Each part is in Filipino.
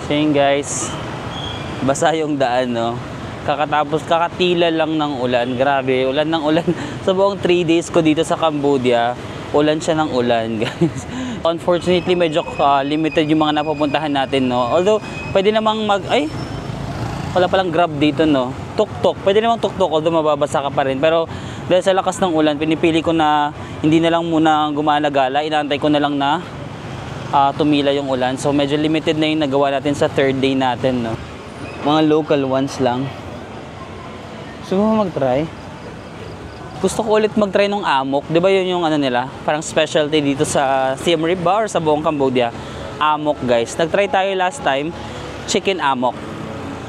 So yun guys, basa yung daan, no? Kakatila lang ng ulan. Grabe, ulan ng ulan. Sa buong 3 days ko dito sa Cambodia, ulan siya ng ulan, guys. Unfortunately, medyo limited yung mga napupuntahan natin, no? Although, pwede namang wala palang Grab dito, no? Tuk-tuk. Pwede namang tuk-tuk, although mababasa ka pa rin. Pero, dahil sa lakas ng ulan, pinipili ko na hindi na lang muna gumala-gala. Inaantay ko na lang na tumila yung ulan. So, medyo limited na yung nagawa natin sa 3rd day natin, no? Mga local ones lang. Gusto mo mag-try? Gusto ko ulit mag-try ng amok. Di ba yun yung ano nila? Parang specialty dito sa Siem Reap ba or sa buong Cambodia? Amok, guys. Nag-try tayo last time, chicken amok.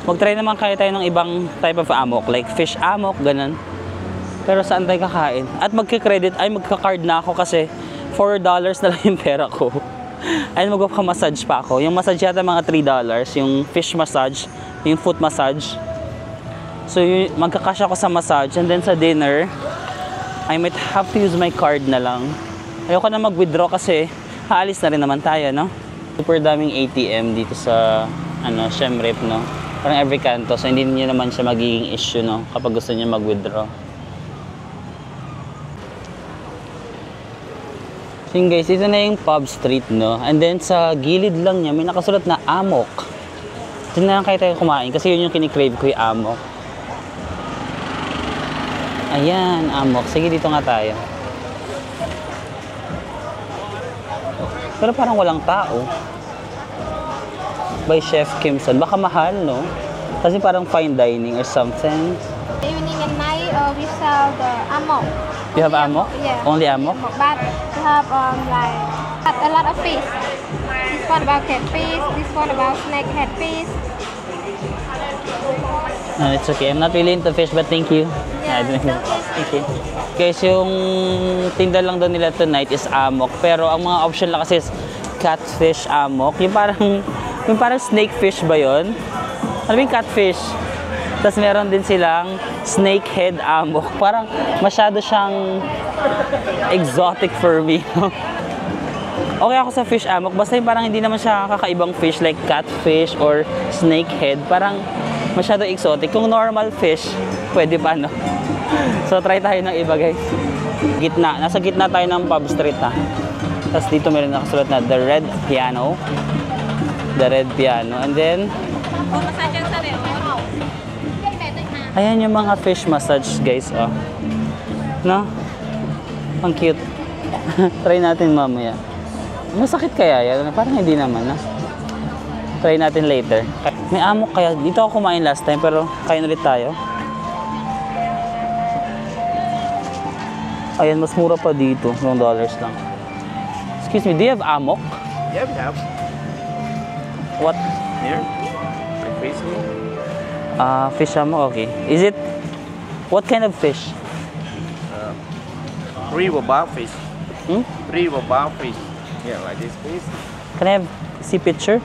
Mag-try naman kaya tayo ng ibang type of amok, like fish amok, ganun. Pero saan tayo kakain? At magka-card na ako kasi $4 na lang yung pera ko. And magpapamassage pa ako. Yung massage yata mga $3, yung fish massage, yung foot massage. So, magkakasya ako sa massage and then sa dinner, I might have to use my card na lang. Ayoko na mag-withdraw kasi haalis na rin naman tayo, no? Super daming ATM dito sa Siem Reap, no? Parang every kanto. So, hindi niyo naman siya magiging issue, no? Kapag gusto niyo mag-withdraw. So, yun guys, ito na yung pub street, no? And then sa gilid lang niya, may nakasulat na amok. Ito na lang kayo tayo kumain kasi yun yung kinikrave ko, yung amok. Ayan, amok. Sige, dito nga tayo. Pero parang walang tao. By Chef Kimson. Baka mahal, no? Kasi parang fine dining or something. Evening and night, we sell the amok. You have amok? Yeah. Only amok? But we have a lot of fish. This one about catfish. This one about snakehead fish. No, it's okay. I'm not really into fish, but thank you. Yeah, it's okay. Thank you. Guys, yung tinda lang daw nila tonight is amok. Pero ang mga option lang kasi is catfish amok. Yung parang snakefish ba yun? Ano ba yung catfish? Tapos meron din silang snakehead amok. Parang masyado siyang exotic for me. Okay ako sa fish amok. Basta yung parang hindi naman siya kakaibang fish like catfish or snakehead. Parang masyado exotic. Kung normal fish, pwede pa, no? So, try tayo ng iba, guys. Gitna. Nasa gitna tayo ng pub street, ha? Tapos dito meron nakasulat na The Red Piano. The Red Piano. And then, ayan yung mga fish massage, guys, oh. No? Ang cute. Try natin mamaya. Masakit kaya yan? Parang hindi naman, ha? Try natin later. May amok kaya. Dito ako kumain last time pero kain ulit tayo. Ayan, mas mura pa dito. $1 lang. Excuse me, do you have amok? Yeah, we have. What? Here? Like fish meal? Fish amok, okay. Is it, what kind of fish? Riverboat fish. Hmm? Riverboat fish. Yeah, like this fish. Can I see picture?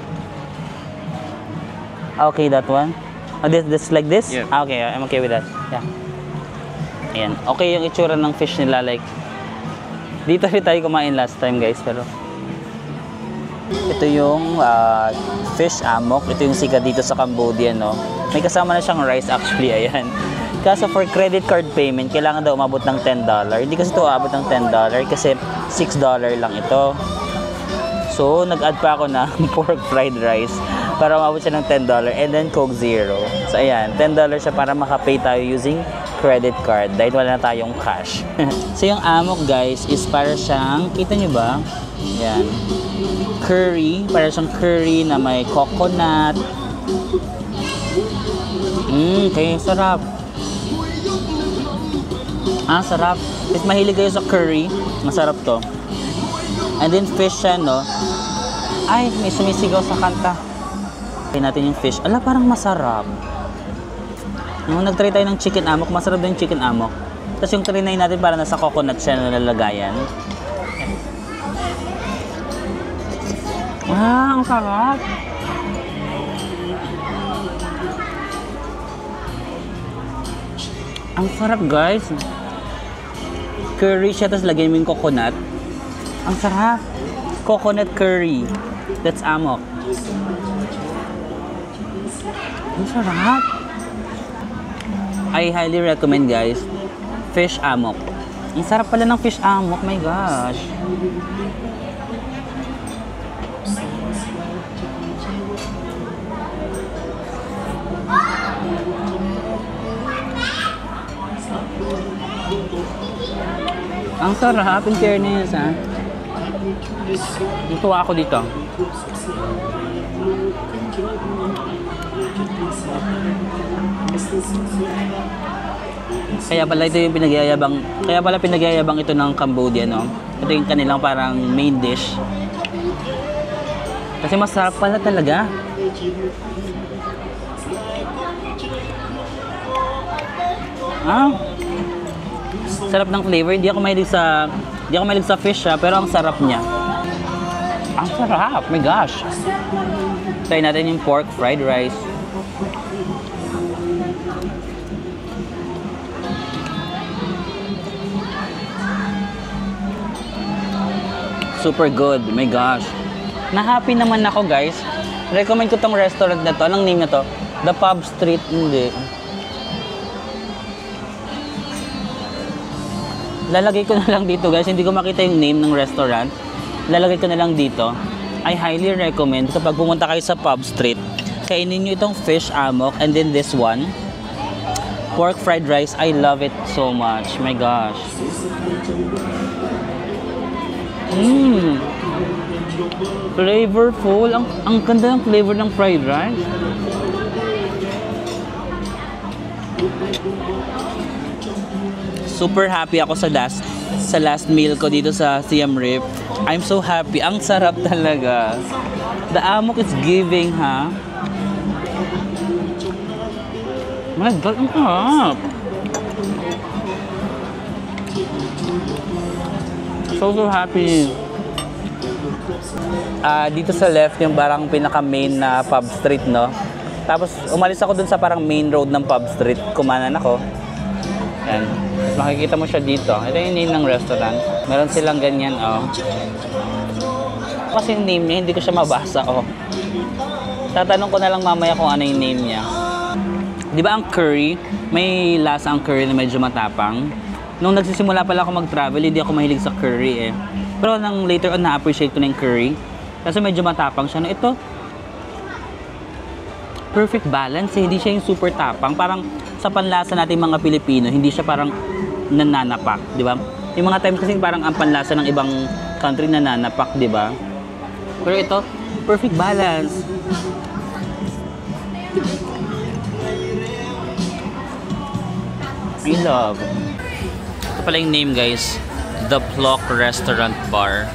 Okay, that one. Oh, this like this? Yeah. Okay, I'm okay with that. Yeah. Ayan. Okay yung itsura ng fish nila. Like, dito rin tayo kumain last time, guys. Pero, ito yung fish amok. Ito yung sikat dito sa Cambodia, no? May kasama na siyang rice, actually. Ayan. Kaso for credit card payment, kailangan daw umabot ng $10. Hindi kasi ito umabot ng $10 kasi $6 lang ito. So, nag-add pa ako ng pork fried rice para umabot siya ng $10 and then Coke Zero. So, ayan, $10 siya para makapay tayo using credit card dahil wala na tayong cash. So, yung amok, guys, is para siyang, kita nyo ba? Ayan. Curry. Para siyang curry na may coconut. Okay, sarap. Sarap. If mahilig kayo sa curry, masarap to. And then fish siya, no? Ay, may sumisigaw sa kanta. Try natin yung fish. Ala, parang masarap. Yung nag-try tayo ng chicken amok, masarap din yung chicken amok. Tapos yung trinay natin para nasa coconut siya na lalagayan. Ang sarap! Ang sarap, guys. Curry siya, tapos lagyan mo yung coconut. Ang sarap. Coconut curry. That's amok. Ang sarap. I highly recommend guys, fish amok. Ang sarap pala ng fish amok, my gosh. Ang sarap, in fairness ha. Natuwa ako dito. Kaya pala ito yung pinagyayabang ito ng Cambodia, no? Ito yung kanilang parang main dish. Kasi masarap pala talaga. Ah. Sarap ng flavor. Hindi ako mahilig sa fish ha, pero ang sarap niya. Ang sarap, my gosh. Try natin yung pork fried rice. Super good, my gosh. Na-happy naman ako guys. Recommend ko tong restaurant na to. Anong name na to? The Pub Street, hindi. Lalagay ko na lang dito guys. Hindi ko makita yung name ng restaurant. Lalagay ko na lang dito. I highly recommend kapag pumunta kayo sa Pub Street, kainin nyo itong fish amok and then this one. Pork fried rice. I love it so much. My gosh. Flavorful. Ang ganda ng flavor ng fried rice. Super happy ako sa last meal ko dito sa Siem Reap. I'm so happy. Ang sarap talaga. The amok is giving, ha? My God, ang sarap. So happy. Dito sa left yung parang pinaka main na Pub Street, no? Tapos umalis ako dun sa parang main road ng Pub Street. Kumanan ako. Yan. Tapos makikita mo siya dito. Ito yung name ng restaurant. Meron silang ganyan, oh. Kasi yung name niya, hindi ko siya mabasa, oh. Tatanong ko na lang mamaya kung ano yung name niya. Di ba ang curry? May lasa ang curry na medyo matapang. Nung nagsisimula pala ako mag-travel, hindi ako mahilig sa curry eh. Pero nang later on, na-appreciate ko na yung curry. Kasi medyo matapang siya. No, ito, perfect balance eh. Hindi siya yung super tapang. Parang sa panlasa natin mga Pilipino, hindi siya parang nananapak, di ba? Yung mga times kasi parang ang panlasa ng ibang country nananapak, di ba? Pero ito, perfect balance. I love. Ito pala yung name guys, The Plock Restaurant Bar.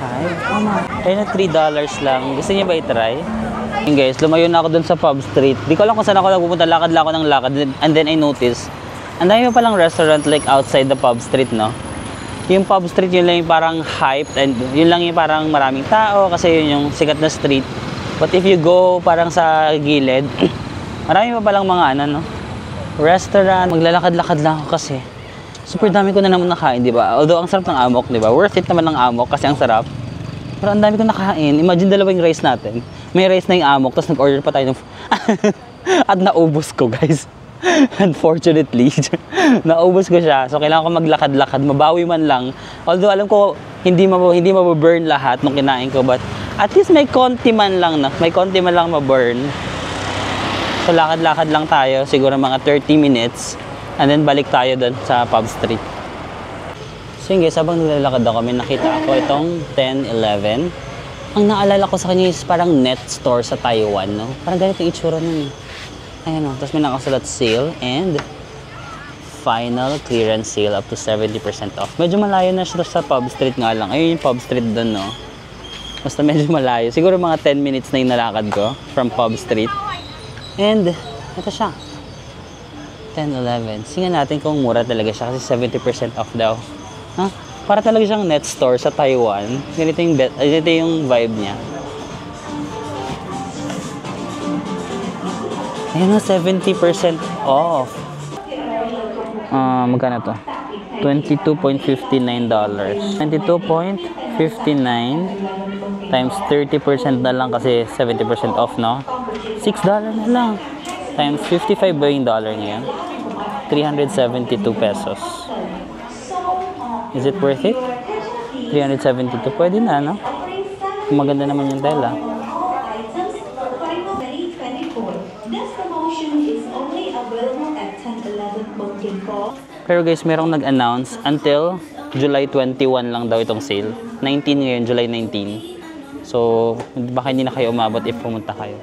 Hi, mama. Kaya na $3 lang. Gusto niyo ba i-try? Yung guys, lumayo na ako dun sa Pub Street. Di ko alam kung saan ako nagpupunta. Lakad lang ako ng lakad. And then I noticed, ang dami pa palang restaurant like outside the Pub Street, no? Yung Pub Street, yun lang yung parang hyped. And yun lang yung parang maraming tao kasi yun yung sikat na street. But if you go parang sa gilid, marami pa palang mga ano, no? Restaurant. Maglalakad-lakad lang ako kasi super dami ko na naman nakain, di ba? Although ang sarap ng amok, di ba? Worth it naman ng amok kasi ang sarap. Pero ang dami ko nakain. Imagine dalawa yung rice natin. May rice na yung amok, tapos nag-order pa tayo ng at naubos ko, guys. Unfortunately. Naubos ko siya. So kailangan ko maglakad-lakad, mabawi man lang. Although alam ko hindi mababurn lahat nung kinain ko, but at least may konti man lang na. May konti man lang maburn. So lakad-lakad lang tayo, siguro mga 30 minutes. And then balik tayo doon sa Pub Street. So yun guys, habang naglalakad ako, may nakita ako itong 10-11. Ang naalala ko sa kanya is parang net store sa Taiwan, no? Parang ganito yung itsura nun. Ayan o, tapos may nakasulat sale and final clearance sale up to 70% off. Medyo malayo na siya sa Pub Street nga lang. Ayun yung Pub Street doon, no? Basta medyo malayo. Siguro mga 10 minutes na yung nalakad ko from Pub Street. And ito siya. 10-11. Tingnan natin kung mura talaga siya kasi 70% off daw. Huh? Para talaga siyang net store sa Taiwan. Ganito yung vibe niya. Ayan na, 70% off. Magkano to? $22.59. $22.59 times 30% na lang kasi 70% off, no? $6 na lang. Times 55 ba yung dollar ngayon? 372 pesos. Is it worth it? 372. Pwede na, no? Maganda naman yung tela. Pero guys, merong nag-announce until July 21 lang daw itong sale. 19 ngayon, July 19. So, baka hindi na kayo umabot if pumunta kayo.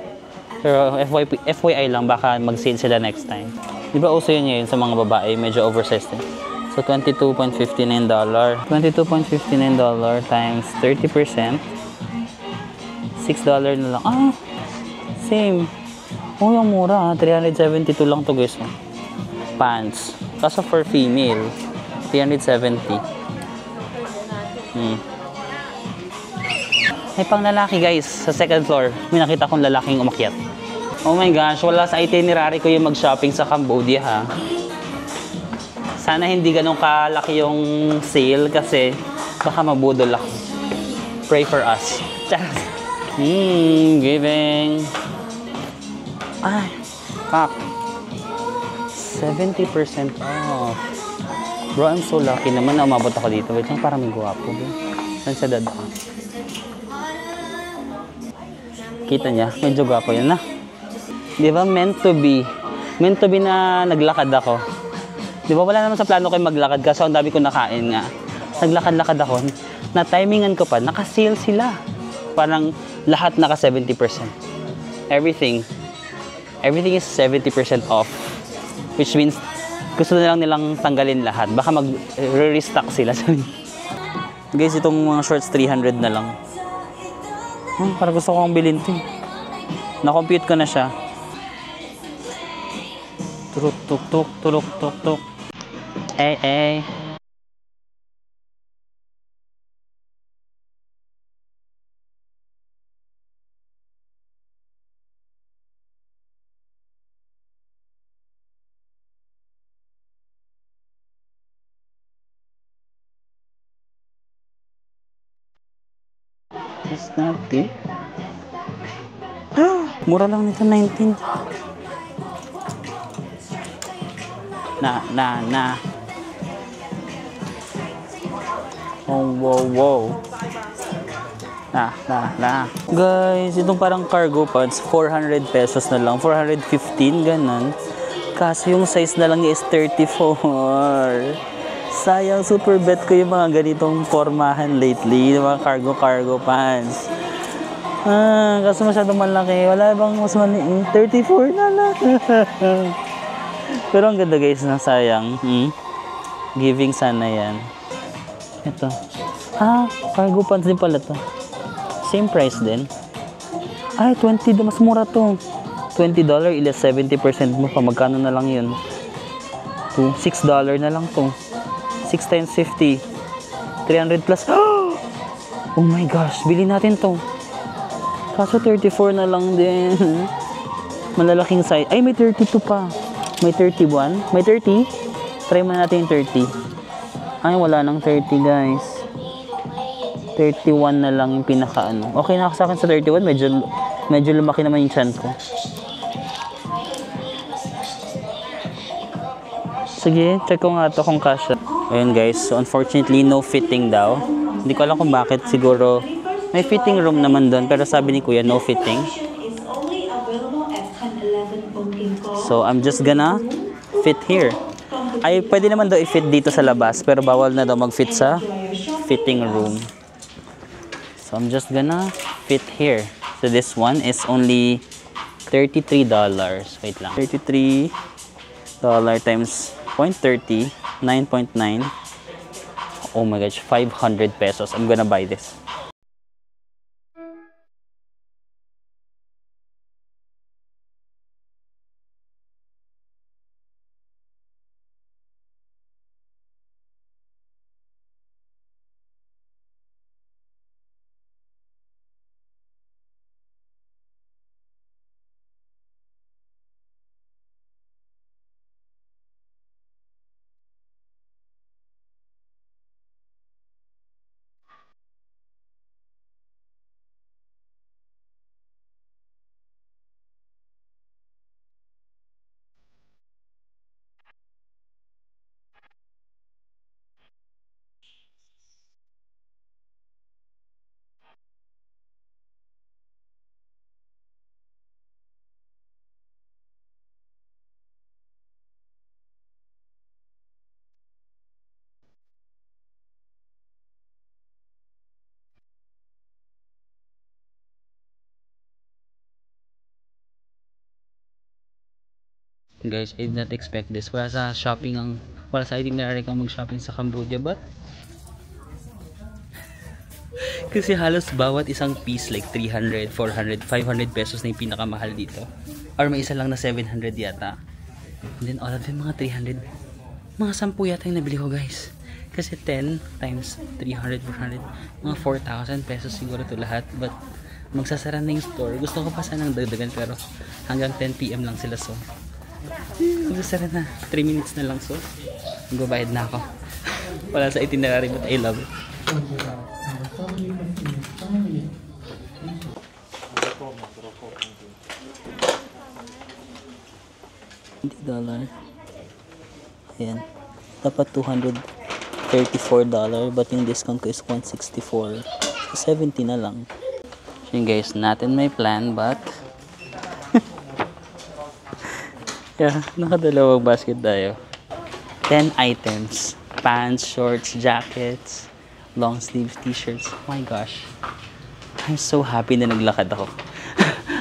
Pero FYI lang, baka mag-sale sila next time. Di ba uso yun ngayon sa mga babae, medyo oversized din. So, $22.59. $22.59 times 30%. $6 na lang. Ah, same. Oh, yung mura. 372 lang to guys. Pants. Kaso for female, 370. May pang lalaki guys, sa second floor. May nakita kong lalaking umakyat. Oh my gosh, wala sa itinerary ko yung mag-shopping sa Cambodia ha. Sana hindi ganun kalaki yung sale kasi baka mabudol ako. Pray for us. Giving. Ay, fuck. 70% off. Bro, I'm so lucky naman na umabot ako dito. Wait lang, parang may guwapo. Saan siya dadaan? Kita niya, medyo guwapo yan na. Di ba, meant to be. Meant to be na naglakad ako. Di ba, wala naman sa plano kayo maglakad kasi ang dami ko nakain nga. Naglakad-lakad ako. Na timingan ko pa, naka-sale sila. Parang lahat naka 70%. Everything is 70% off. Which means, gusto na lang nilang tanggalin lahat. Baka mag-restock sila. Guys, itong mga shorts, 300 na lang. Parang gusto ko bilhin ito. Na-compute ko na siya. Turuk, tuk, tuk, turuk, tuk, tuk. Eh. It's not it. Mura lang nito, 19. Na. Oh, wow. Na. Guys, itong parang cargo pants, 400 pesos na lang. 415, ganun. Kaso yung size na lang niya is 34. Sayang, super bet ko yung mga ganitong formahan lately. Yung mga cargo pants. Kaso masyadong malaki. Wala bang mas maliit? 34 na lang. Pero ang ganda guys, na sayang. Giving sana yan. Ito. Cargo pants din pala to. Same price din. Ay, 20. Mas mura to. $20, ilas 70% mo pa. Magkano na lang yun? $6 na lang to. 6 times 50. 300 plus. Oh my gosh. Bilhin natin to. Kaso 34 na lang din. Malalaking size. Ay, may 32 pa. May 31. May 30. Try mo natin yung 30. Ay, wala nang 30 guys. 31 na lang yung pinaka ano. Okay na ako sa akin sa 31. Medyo lumaki naman yung chan ko. Sige, check ko nga to kung kasha. Ayun guys, so unfortunately no fitting daw. Hindi ko alam kung bakit, siguro may fitting room naman doon, pero sabi ni kuya no fitting. So I'm just gonna fit here. Ay, pwede naman daw i-fit dito sa labas, pero bawal na daw mag-fit sa fitting room. So I'm just gonna fit here. So this one is only $33. Wait lang. $33 times 0.30, 9.9. Oh my gosh, 500 pesos. I'm gonna buy this. Guys, I did not expect this. Wala sa itinerary kang mag-shopping sa Cambodia, but kasi halos bawat isang piece like 300, 400, 500 pesos na yung pinakamahal dito. Or may isa lang na 700 yata. And then all of them mga 300. Mga 10 yata yung nabili ko, guys. Kasi 10 times 300, 400, mga 4,000 pesos siguro to lahat. But magsasara na yung store. Gusto ko pa sanang dagdagan pero hanggang 10 PM lang sila, so magsasara na. 3 minutes na lang, so magbabayad na ako. Wala sa itinerary but I love it. $20. Ayan. Dapat $234 but yung discount ko is $164. So $70 na lang. So yun guys, not in my plan but yeah, nakadalawang basket tayo. 10 items. Pants, shorts, jackets, long sleeves, t-shirts. Oh my gosh. I'm so happy na naglakad ako.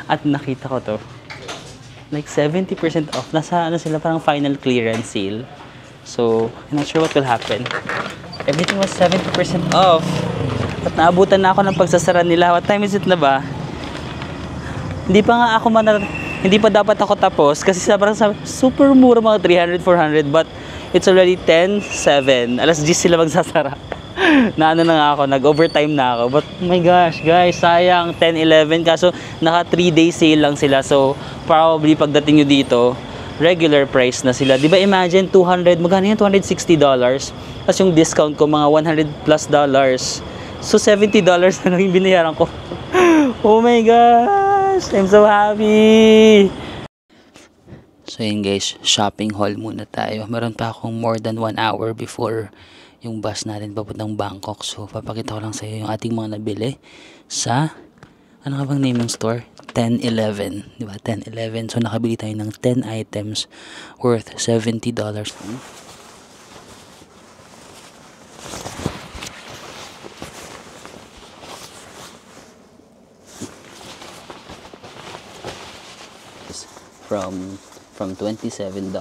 At nakita ko to. Like 70% off. Nasa sila parang final clearance sale. So, I'm not sure what will happen. Everything was 70% off. At naabutan na ako ng pagsasara nila. What time is it na ba? Hindi pa dapat ako tapos kasi sobrang super mura, mga 300, 400, but it's already 10:07. Alas 10 sila magsasara. Na nga ako, nag-overtime na ako. But oh my gosh, guys, sayang 10-11 kaso naka 3-day sale lang sila. So probably pagdating nyo dito, regular price na sila. Di ba imagine 200, magkano yan? $260. Tapos yung discount ko mga $100+. So $70 na lang yung binayaran ko. Oh my gosh, I'm so happy. So yun guys, shopping haul muna tayo. Meron pa akong more than 1 hour before yung bus natin papuntang Bangkok. So papakita ko lang sa iyo yung ating mga nabili sa, ano ka bang name ng store? 10-11, di ba? 10-11. So nakabili tayo ng 10 items worth $70. From $27,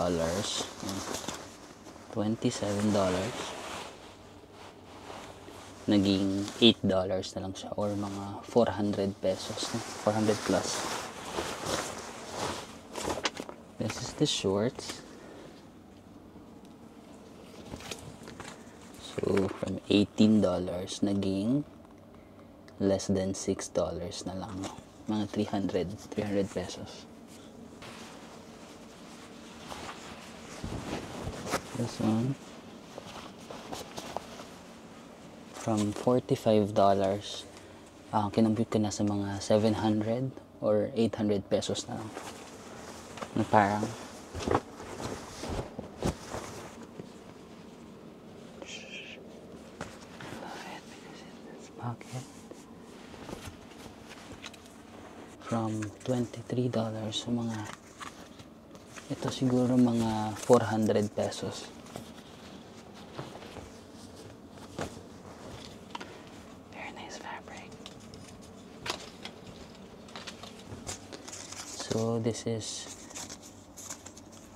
naging $8 na lang siya, or mga 400 pesos, 400 plus. This is the shorts. So from $18 naging less than $6 na lang, mga 300 pesos. This one from $45, kinumpute ko na sa mga 700 or 800 pesos na lang, na parang pocket. From $23 sa mga, ito siguro mga 400 pesos. Very nice fabric. So this is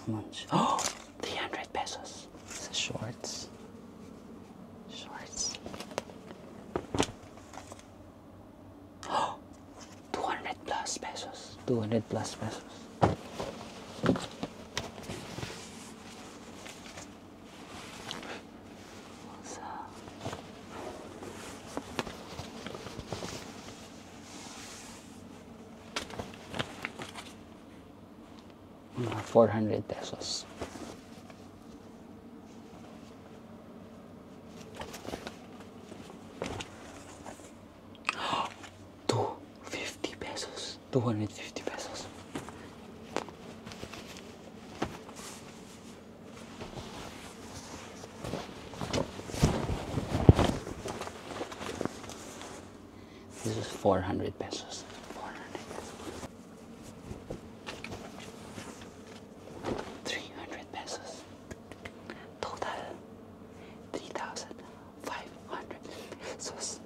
how much? Oh, 300 pesos. This is shorts. Oh, 200 plus pesos. 200 plus pesos. Mga 400 pesos. $250 pesos. 250 pesos. This is 400 pesos. 300 pesos. Total 3,500 pesos.